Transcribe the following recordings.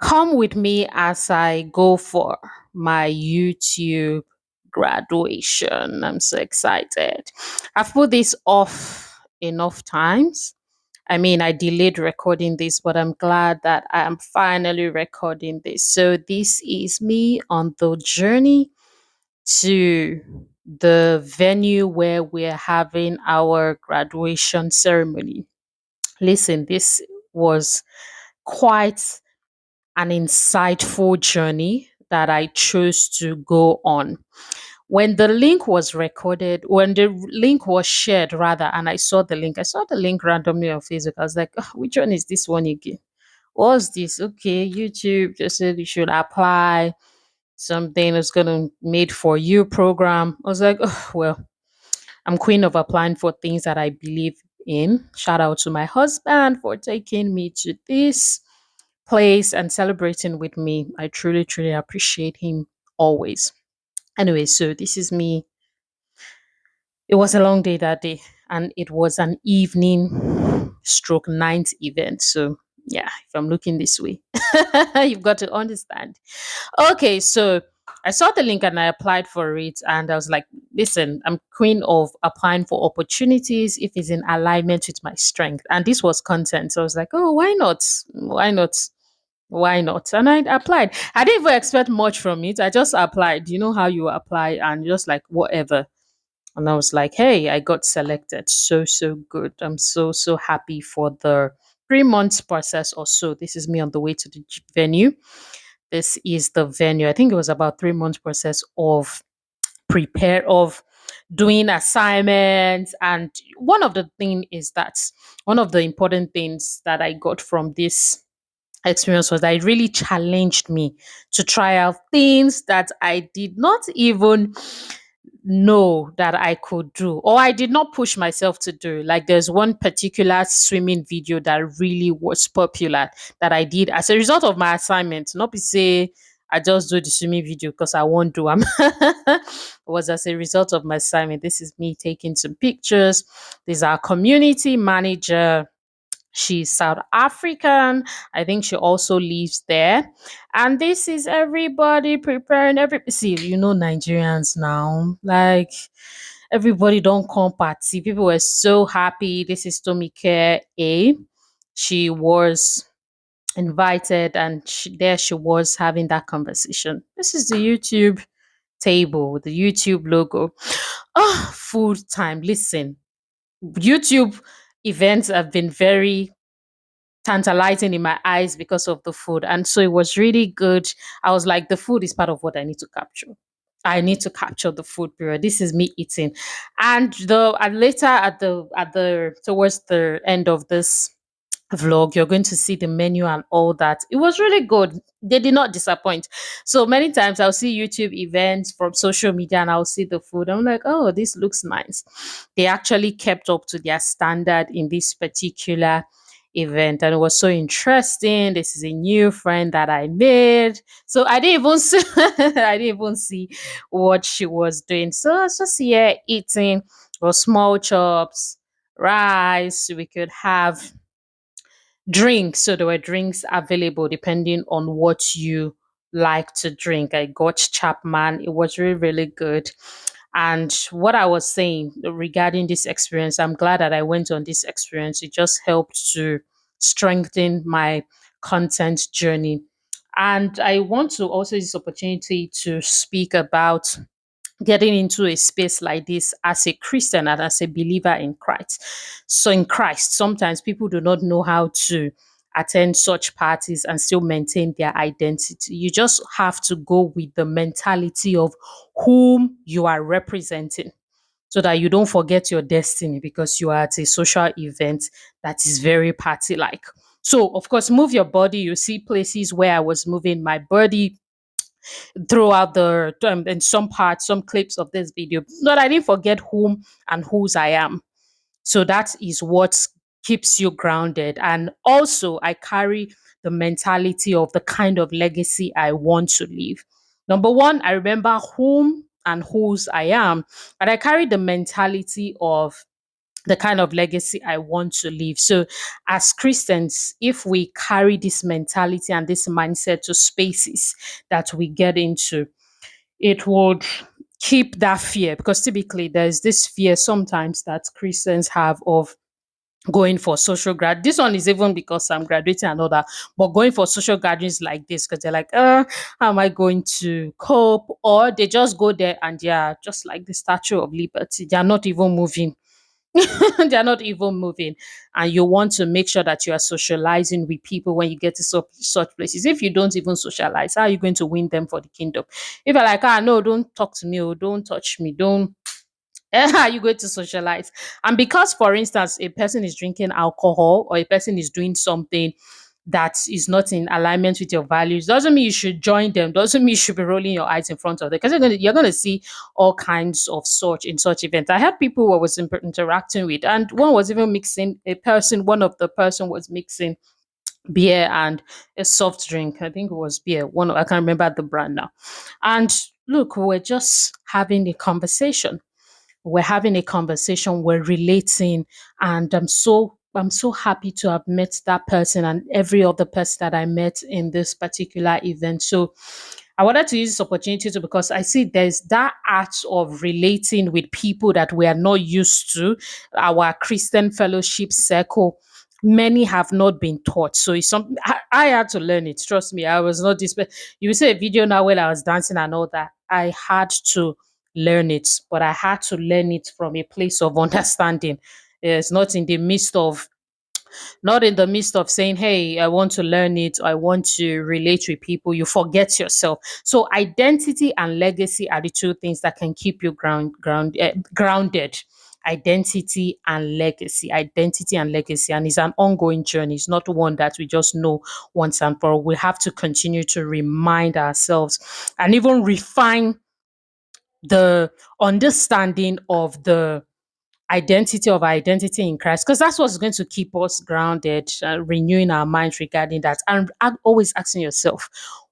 Come with me as I go for my YouTube graduation. I'm so excited. I've put this off enough times. I mean, I delayed recording this, but I'm glad that I am finally recording this. So, this is me on the journey to the venue where we're having our graduation ceremony. Listen, this was quite an insightful journey that I chose to go on. When the link was recorded, when the link was shared, rather, and I saw the link randomly on Facebook. I was like, "Ah, which one is this one again? What's this? Okay, YouTube just said you should apply something that's gonna made for you program." I was like, oh, well, I'm queen of applying for things that I believe in. Shout out to my husband for taking me to this place and celebrating with me. I truly, truly appreciate him always. Anyway, so this is me. It was a long day that day, and it was an evening stroke night event. So yeah, if I'm looking this way, you've got to understand. Okay, so I saw the link and I applied for it, and I was like, listen, I'm queen of applying for opportunities if it's in alignment with my strength. And this was content. So I was like, oh, why not? Why not? Why not? And I applied. I didn't even expect much from it. I just applied. You know how you apply and just like whatever. And I was like, hey, I got selected. So, so good. I'm so, so happy for the 3 months process or so. This is me on the way to the venue. This is the venue. I think it was about 3 months process of prepare of doing assignments. And one of the thing is that one of the important things that I got from this experience was that it really challenged me to try out things that I did not even know that I could do, or I did not push myself to do. Like there's one particular swimming video that really was popular that I did as a result of my assignment. Not be say I just do the swimming video because I want to. It was as a result of my assignment. This is me taking some pictures. This is our community manager. She's South African. I think she also lives there. And this is everybody preparing see, you know Nigerians now. Like everybody don't come party. People were so happy. This is Tomike A. She was invited and there she was having that conversation. This is the YouTube table with the YouTube logo. Oh, food time. Listen, YouTube events have been very tantalizing in my eyes because of the food. And so it was really good. I was like, the food is part of what I need to capture. I need to capture the food period. This is me eating. And the and later at the towards the end of this vlog, you're going to see the menu and all that. It was really good. They did not disappoint. So many times I'll see YouTube events from social media and I'll see the food. I'm like, oh, this looks nice. They actually kept up to their standard in this particular event, and it was so interesting. This is a new friend that I made. So I didn't even see I didn't even see what she was doing. So I was just here eating or small chops, rice. We could have drinks. So there were drinks available depending on what you like to drink. I got Chapman. It was really, really good. And what I was saying regarding this experience, I'm glad that I went on this experience. It just helped to strengthen my content journey. And I want to also use this opportunity to speak about getting into a space like this as a Christian and as a believer in Christ. So in Christ, sometimes people do not know how to attend such parties and still maintain their identity. You just have to go with the mentality of whom you are representing so that you don't forget your destiny because you are at a social event that is very party like. So, of course, move your body. You see places where I was moving my body throughout the in some parts, some clips of this video. But I didn't forget whom and whose I am. So that is what keeps you grounded. And also, I carry the mentality of the kind of legacy I want to leave. Number one, I remember whom and whose I am, but I carry the mentality of the kind of legacy I want to leave. So, as Christians, if we carry this mentality and this mindset to spaces that we get into, it would keep that fear, because typically there's this fear sometimes that Christians have of going for social grad. This one is even because I'm graduating and all that, but going for social gatherings like this, because they're like, how am I going to cope? Or they just go there and they're just like the Statue of Liberty. They're not even moving. They're not even moving. And you want to make sure that you are socializing with people when you get to such places. If you don't even socialize, how are you going to win them for the kingdom? If you're like, no, don't talk to me, or don't touch me, don't how are you going to socialize? And because, for instance, a person is drinking alcohol or a person is doing something that is not in alignment with your values, doesn't mean you should join them, doesn't mean you should be rolling your eyes in front of them, because you're gonna see all kinds of such in such events. I had people who I was interacting with, and one was even mixing one of the person was mixing beer and a soft drink. I think it was beer. I can't remember the brand now. And look, we're just having a conversation, we're relating, and I'm so happy to have met that person and every other person that I met in this particular event. So I wanted to use this opportunity to, because I see there's that art of relating with people that we are not used to, our Christian fellowship circle. Many have not been taught. So it's something I had to learn it. Trust me, I was not this. You will see a video now when I was dancing and all that. I had to learn it, but I had to learn it from a place of understanding. It's not in the midst of saying, hey, I want to learn it, I want to relate with people. You forget yourself. So identity and legacy are the two things that can keep you grounded. Identity and legacy, and it's an ongoing journey. It's not one that we just know once and for all. We have to continue to remind ourselves and even refine the understanding of the identity in Christ, because that's what's going to keep us grounded, renewing our minds regarding that, and always asking yourself,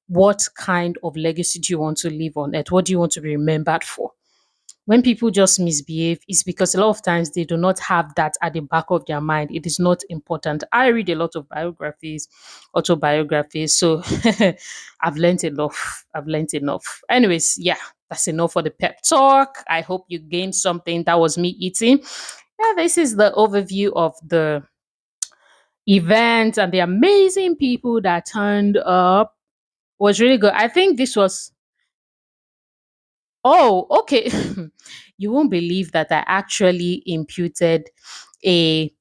what kind of legacy do you want to leave on earth? What do you want to be remembered for? When people just misbehave, it's because a lot of times they do not have that at the back of their mind. It is not important. I read a lot of biographies, autobiographies, so I've learned enough. Anyways, yeah, that's enough for the pep talk. I hope you gained something. That was me eating. Yeah, this is the overview of the event and the amazing people that turned up. Was really good. I think this was. Oh, okay. You won't believe that I actually imputed a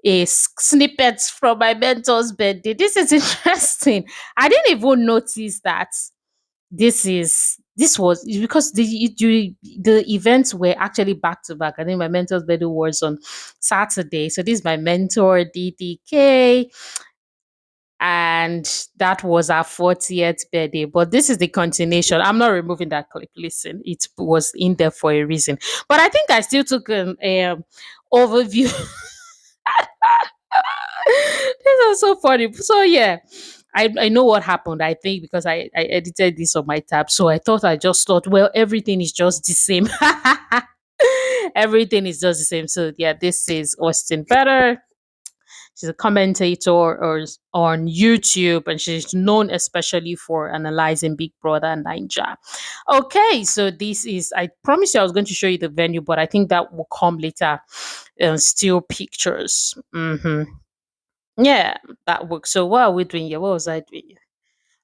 snippet from my mentor's birthday. This is interesting. I didn't even notice that this was because the events were actually back to back. I think my mentor's birthday was on Saturday. So this is my mentor, DDK, and that was our 40th birthday. But this is the continuation. I'm not removing that clip. Listen, it was in there for a reason. But I think I still took an overview. This is so funny. So yeah, I know what happened. I think because I edited this on my tab. So I just thought, well, everything is just the same. Everything is just the same. So yeah, this is Austin Better. She's a commentator on YouTube, and she's known especially for analyzing Big Brother and Ninja. Okay, so this is, I promised you I was going to show you the venue, but I think that will come later. Still pictures. Yeah, that works. So what are we doing here? What was I doing?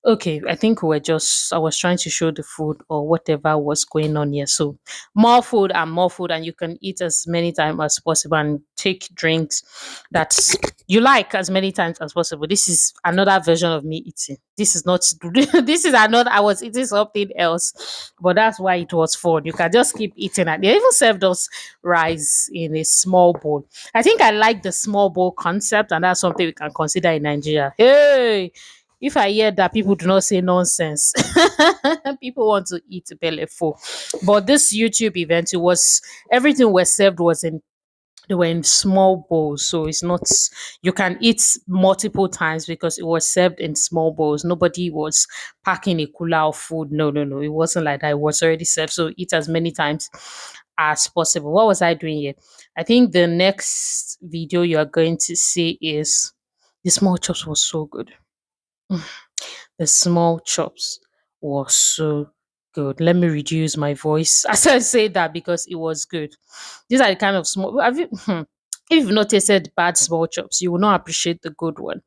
Okay, I think I was trying to show the food or whatever was going on here. So more food, and you can eat as many times as possible and take drinks that you like as many times as possible. This is another version of me eating. This is not, this is another, I was eating something else, but that's why it was fun. You can just keep eating, and they even served us rice in a small bowl. I think I like the small bowl concept, and that's something we can consider in Nigeria. Hey, if I hear that, people do not say nonsense. People want to eat belly full. But this YouTube event, it was everything was served was in they were in small bowls. So it's not, you can eat multiple times because it was served in small bowls. Nobody was packing a cooler of food. No. It wasn't like that. It was already served. So eat as many times as possible. What was I doing here? I think the next video you are going to see is the small chops was so good. The small chops was so good. Let me reduce my voice as I say that because it was good. These are the kind of small. Have you, if you've not tasted bad small chops, you will not appreciate the good one.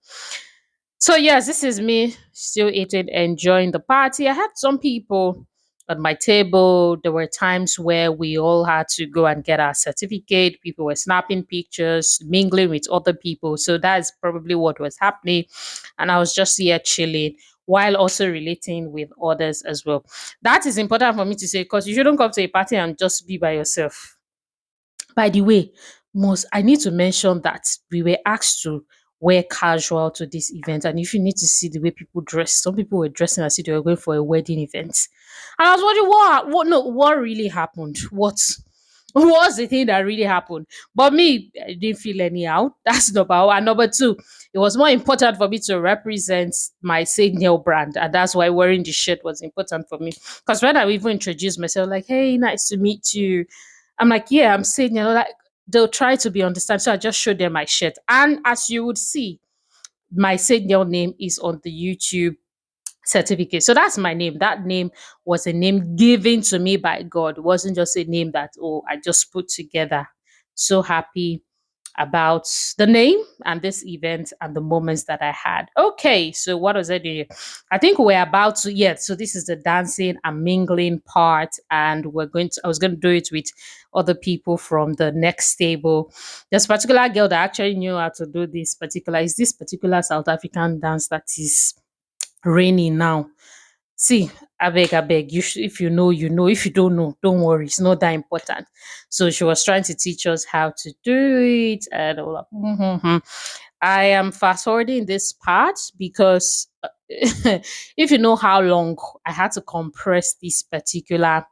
So yes, this is me still eating, enjoying the party. I had some people at my table. There were times where we all had to go and get our certificate. People were snapping pictures, mingling with other people. So that's probably what was happening. And I was just here chilling while also relating with others as well. That is important for me to say because you shouldn't come to a party and just be by yourself. By the way, most I need to mention that we were asked to wear casual to this event. And if you need to see the way people dress, some people were dressing as if they were going for a wedding event. And I was wondering what really happened? What was the thing that really happened? But me, I didn't feel anyhow. That's number one. And number two, it was more important for me to represent my SAGENEL brand. And that's why wearing the shirt was important for me. Because when I even introduced myself, like, hey, nice to meet you. I'm like, yeah, I'm saying, like they'll try to be understand. So I just showed them my shirt. And as you would see, my SAGENEL name is on the YouTube certificate. So that's my name. That name was a name given to me by God. It wasn't just a name that, oh, I just put together. So happy about the name and this event and the moments that I had. Okay, so what was I doing? I think we're about to, yeah, so this is the dancing and mingling part, and I was going to do it with other people from the next table. This particular girl that actually knew how to do this particular South African dance that is raining now. See, I beg. If you know, you know. If you don't know, don't worry. It's not that important. So she was trying to teach us how to do it, and all that. I am fast forwarding this part because if you know how long I had to compress this particular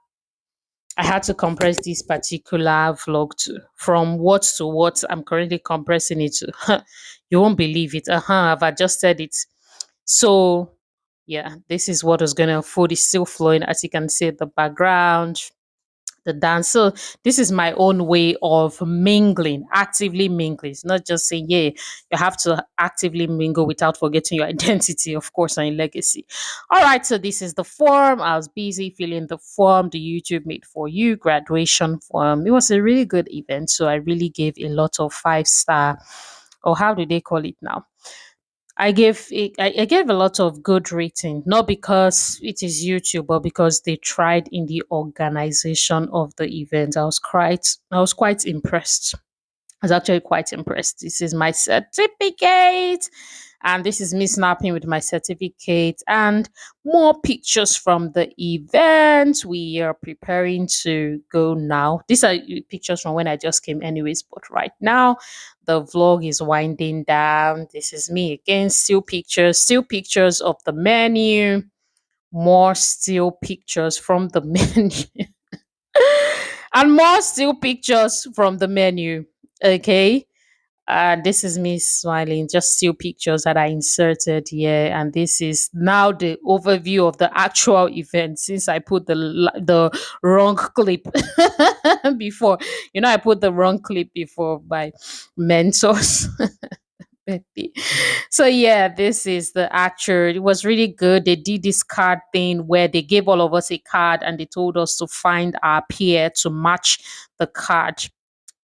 vlog to from what to what I'm currently compressing it to. You won't believe it. I've adjusted it. So yeah, this is what is gonna food is still flowing as you can see at the background, the dance. So this is my own way of mingling, actively mingling. It's not just saying, yeah, you have to actively mingle without forgetting your identity, of course, and your legacy. All right, so this is the form. I was busy filling the form, the YouTube made for you graduation form. It was a really good event. So I really gave a lot of 5 star, or how do they call it now? I gave a lot of good rating, not because it is YouTube, but because they tried in the organization of the event. I was quite impressed. I was actually quite impressed. This is my certificate. And this is me snapping with my certificate and more pictures from the event. We are preparing to go now. These are pictures from when I just came, anyways. But right now, the vlog is winding down. This is me again. Still pictures of the menu, more still pictures from the menu, and more still pictures from the menu. Okay, this is me smiling, just still pictures that I inserted here. And this is now the overview of the actual event since I put the wrong clip before. I put the wrong clip before by mentors. Birthday. So yeah, this is the actual. It was really good. They did this card thing where they gave all of us a card and they told us to find our peer to match the card.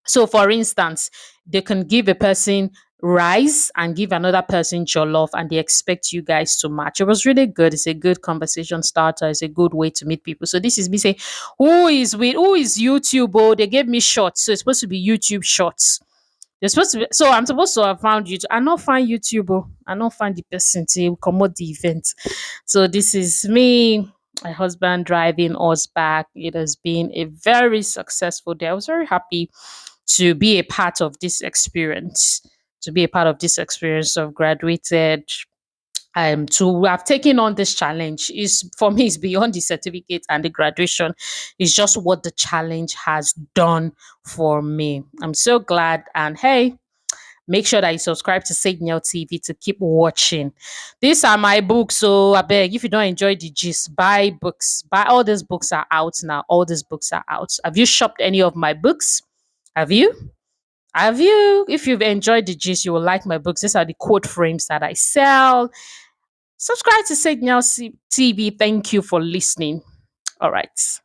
So, for instance, they can give a person rice and give another person jollof, and they expect you guys to match. It was really good. It's a good conversation starter. It's a good way to meet people. So, this is me saying, who is YouTube? Oh, they gave me shorts. So, it's supposed to be YouTube shorts. They're supposed to be, so I'm supposed to have found you. I not find YouTube. Oh, I not find the person to come out the event. So, this is me. My husband driving us back. It has been a very successful day. I was very happy to be a part of this experience, of graduated. To have taken on this challenge is for me is beyond the certificate and the graduation. It's just what the challenge has done for me. I'm so glad. And hey, Make sure that you subscribe to SAGENEL TV to keep watching. These are my books, so I beg, if you don't enjoy the gist, buy books. Buy all these books are out now. All these books are out. Have you shopped any of my books? Have you? Have you? If you've enjoyed the gist, you will like my books. These are the quote frames that I sell. Subscribe to SAGENEL TV. Thank you for listening. All right.